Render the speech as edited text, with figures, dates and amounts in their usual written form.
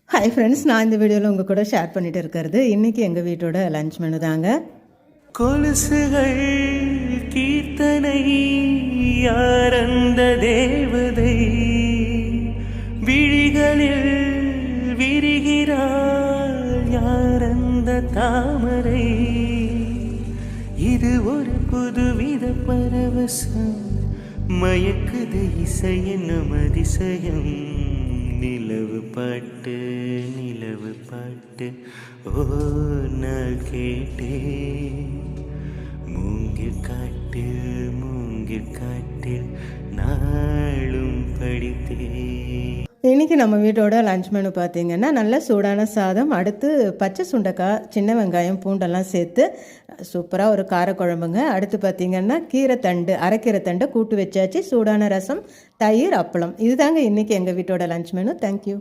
Hi friends, நான் இந்த வீடியோவில் உங்கள் கூட ஷேர் பண்ணிட்டு இருக்கிறது இன்றைக்கி எங்கள் வீட்டோட லஞ்ச் மெனு தாங்க. கொலுசுகள் கீர்த்தனை யாரந்த தேவதை விழிகளில் விரிகிறாள் யாரந்த தாமரை. இது ஒரு புதுவித பரவசம் மயக்குது இசை என்னும் அதிசயம். நிலவு பாட்டு நிலவு பாட்டு ஓ நாள் கேட்டே மூங்கில் காட்டில் நாளும் படித்தே. இன்றைக்கி நம்ம வீட்டோட லஞ்ச் மெனு பார்த்திங்கன்னா நல்ல சூடான சாதம், அடுத்து பச்சை சுண்டைக்காய், சின்ன வெங்காயம், பூண்டெல்லாம் சேர்த்து சூப்பராக ஒரு காரக்குழம்புங்க. அடுத்து பார்த்திங்கன்னா அரைக்கீரை தண்டு கூட்டு வச்சாச்சு, சூடான ரசம், தயிர், அப்பளம். இதுதாங்க இன்றைக்கி எங்கள் வீட்டோட லஞ்ச் மெனு. தேங்க்யூ.